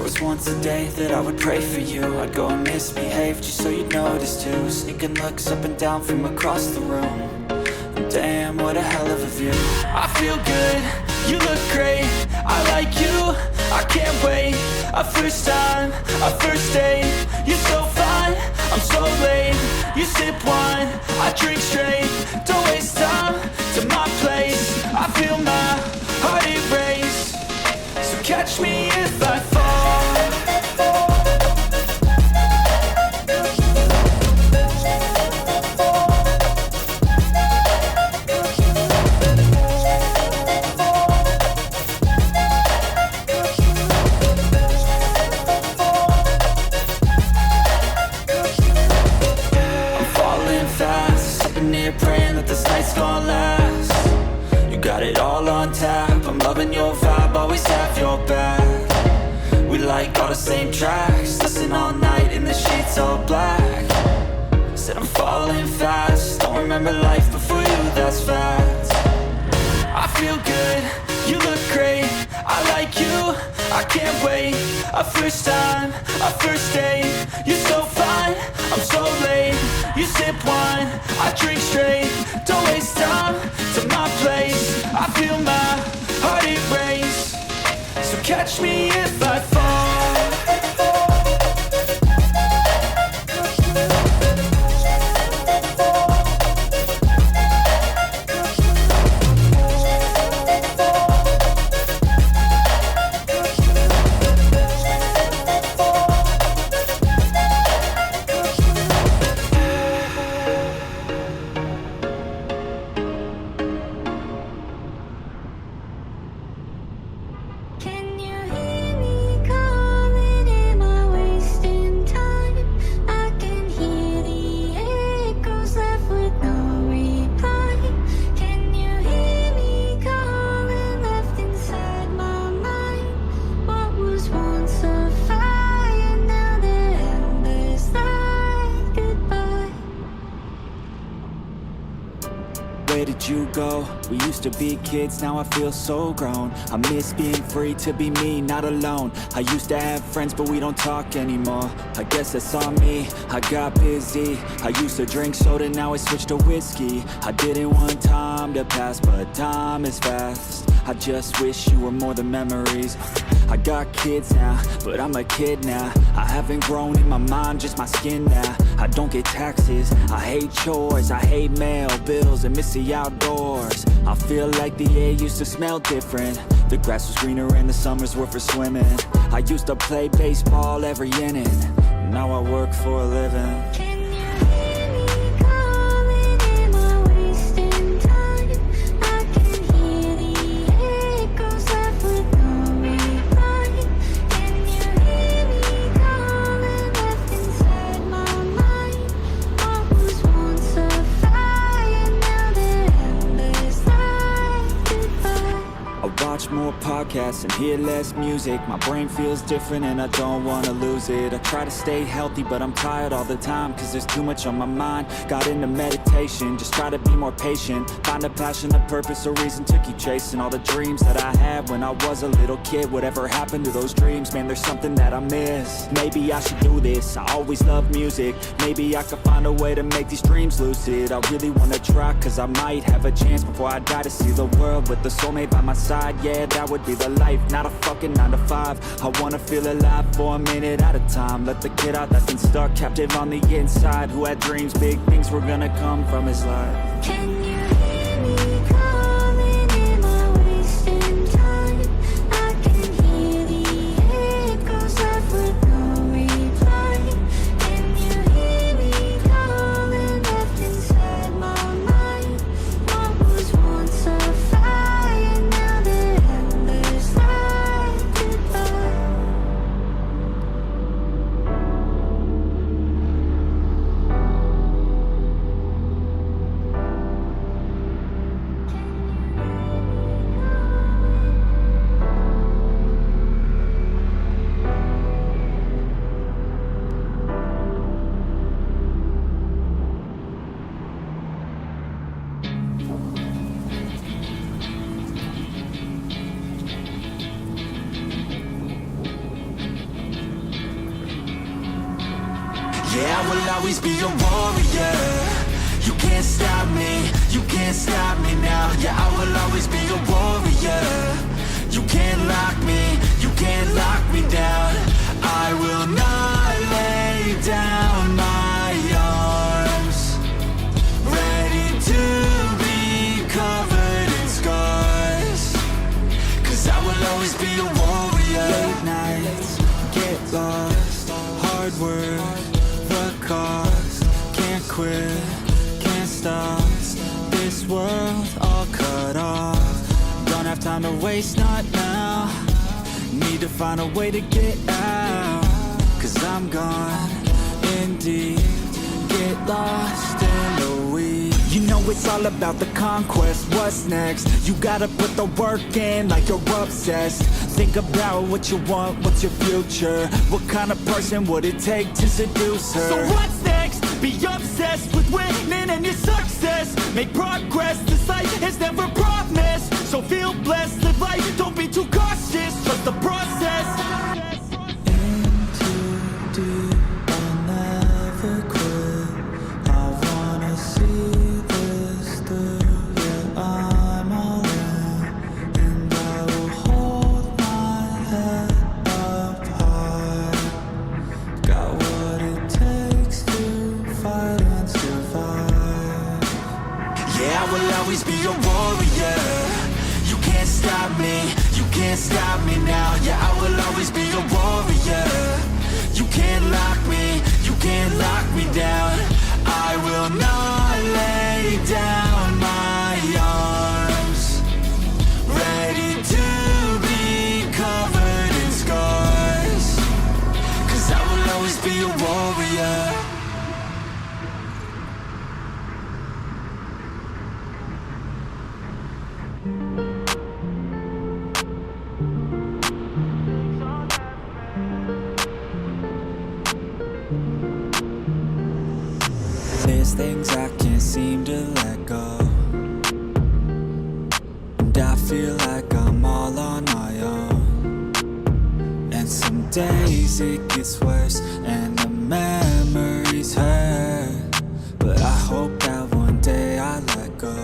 was once a day that I would pray for you. I'd go and misbehave just so you'd notice too. Sneaking looks up and down from across the room. Damn, what a hell of a view. I feel good, you look great, I like you, I can't wait. A first time, a first date, you're so fine, I'm so late. You sip wine, I drink straight. Don't waste time to my place. I feel my heart erase. So catch me if I fall. Praying that this night's gonna last. You got it all on tap, I'm loving your vibe, always have your back. We like all the same tracks, listen all night in the sheets all black. Said I'm falling fast, don't remember life before you, that's fact. I feel good, you look great, I like you, I can't wait. A first time, a first date, you're so fine, I'm so late. You sip wine, I drink straight. Don't waste time to my place. I feel my heart erase. So catch me if I fall. Where did you go? We used to be kids, now I feel so grown. I miss being free to be me, not alone. I used to have friends, but we don't talk anymore. I guess that's on me, I got busy. I used to drink soda, now I switched to whiskey. I didn't want time to pass, but time is fast. I just wish you were more than memories. I got kids now, but I'm a kid now. I haven't grown in my mind, just my skin now. I don't get taxes, I hate chores, I hate mail, bills, and miss the outdoors. I feel like the air used to smell different. The grass was greener and the summers were for swimming. I used to play baseball every inning. Now I work for a living. More podcasts and hear less music. My brain feels different and I don't wanna lose it. I try to stay healthy but I'm tired all the time, cause there's too much on my mind. Got into meditation, just try to be more patient. Find a passion, a purpose, a reason to keep chasing all the dreams that I had when I was a little kid. Whatever happened to those dreams? Man, there's something that I miss. Maybe I should do this, I always love music. Maybe I could find a way to make these dreams lucid. I really wanna try, cause I might have a chance before I die to see the world with a soulmate by my side. Yeah, that would be the life, not a fucking 9 to 5. I wanna feel alive for a minute at a time. Let the kid out that's been stuck, captive on the inside, who had dreams, big things were gonna come from his life. Can you hear me calling? Am I wasting time? I can hear the echoes left with no reply. Can you hear me calling? Left inside my mind. What was once a fire, now the embers light goodbye. always be a warrior. You can't stop me, you can't stop me now. Yeah, I will always be a warrior. You can't lock me, you can't lock me down. I will not lay down my arms, ready to be covered in scars. Cause I will always be a warrior. Late nights, get lost, hard work, the cost. Can't quit, can't stop, this world all cut off. Don't have time to waste, not now. Need to find a way to get out. Cause I'm gone in deep, get lost in the weeds. You know it's all about the conquest, what's next? You gotta put the work in like you're obsessed. Think about what you want, what's your future? What kind of person would it take to seduce her? So what's next? Be obsessed with winning and your success. Make progress, this life is never promised. So feel blessed, live life, don't be too cautious. Trust the process. Into deep, I'll never quit. I wanna see this through. Yeah, I'm all in, and I will hold my head up high. Got what it takes to fight and survive. Yeah, I will always be a warrior. You can't stop me, you can't stop me now. Yeah, I will always be a warrior. You can't lock me, you can't lock me down. I will not lay down my arms, ready to be covered in scars. Cause I will always be a warrior. There's things I can't seem to let go, and I feel like I'm all on my own. And some days it gets worse, and the memories hurt. But I hope that one day I let go.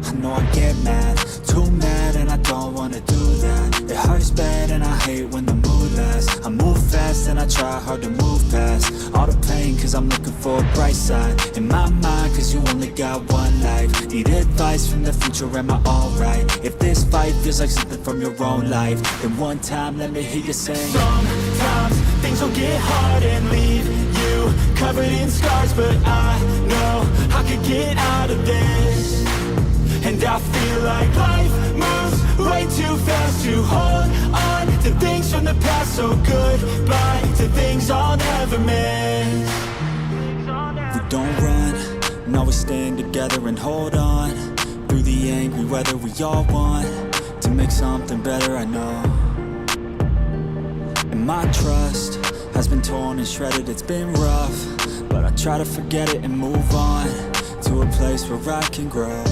I know I get mad, too mad, and I don't wanna do that. It hurts bad and I hate when the mood lasts. I move fast and I try hard to move past all the pain, cause I'm looking for a bright side in my mind, cause you only got one life. Need advice from the future, am I alright? If this fight feels like something from your own life, then one time let me hear you sing. Sometimes things will get hard and leave you covered in scars, but I know I could get out of this. And I feel like life moves way too fast to hold on to things from the past. So goodbye to things I'll never miss. We don't run, no, we stand together and hold on through the angry weather. We all want to make something better, I know. And my trust has been torn and shredded, it's been rough, but I try to forget it and move on to a place where I can grow.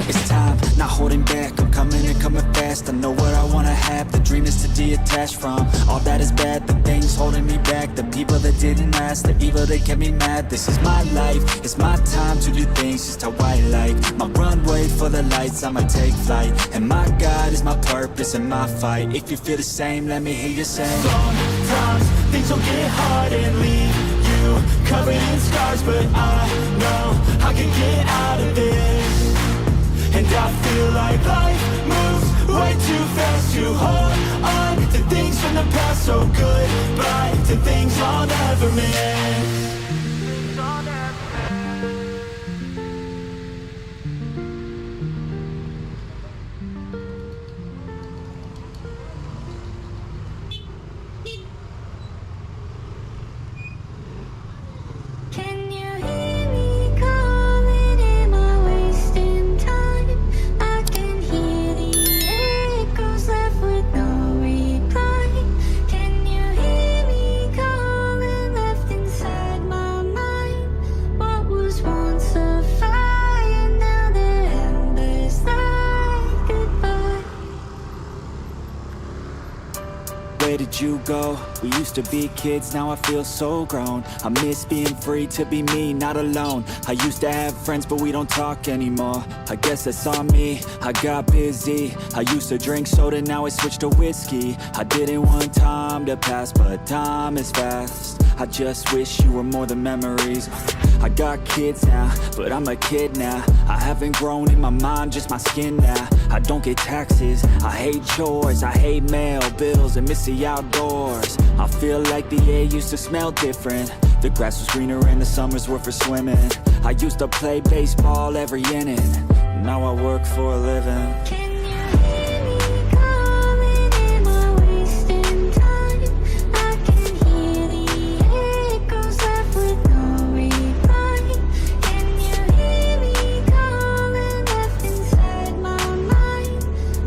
It's time, not holding back, I'm coming and coming fast. I know what I wanna have, the dream is to detach from all that is bad, the things holding me back, the people that didn't ask, the evil that kept me mad. This is my life, it's my time to do things just how I like. My runway for the lights, I'ma take flight, and my God is my purpose and my fight. If you feel the same, let me hear you sing. Sometimes things will get hard and leave you covered in scars, but I know I can get out of this. And I feel like life moves way too fast to hold on to things from the past. So goodbye to things I'll never miss. Can you hear me calling? Am I wasting time? I can hear the echoes left with no reply. Can you hear me calling? Left inside did you go? We used to be kids, now I feel so grown. I miss being free to be me, not alone. I used to have friends, but we don't talk anymore. I guess that's on me, I got busy. I used to drink soda, now I switched to whiskey. I didn't want time to pass, but time is fast. I just wish you were more than memories. I got kids now, but I'm a kid now. I haven't grown in my mind, just my skin now. I don't get taxes, I hate chores, I hate mail, bills, and miss the outdoors. I feel like the air used to smell different. The grass was greener and the summers were for swimming. I used to play baseball every inning. Now I work for a living. Can you hear me calling? Am I wasting time? I can hear the echoes left with no reply. Can you hear me calling? Left inside my mind.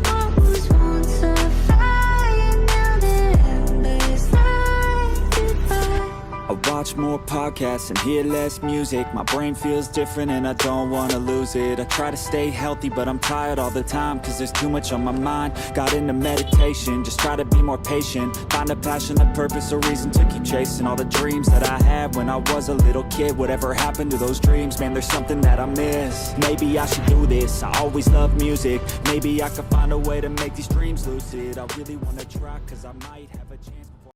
What was once a fire, now the embers light goodbye. I watch more podcasts and hear less music. My brain feels different and I don't want to lose it. I try to stay healthy but I'm tired all the time, cause there's too much on my mind. Got into meditation, just try to be more patient. Find a passion, a purpose, a reason to keep chasing all the dreams that I had when I was a little kid. Whatever happened to those dreams? Man, there's something that I miss. Maybe I should do this, I always love music. Maybe I could find a way to make these dreams lucid. I really want to try, cause I might have a chance.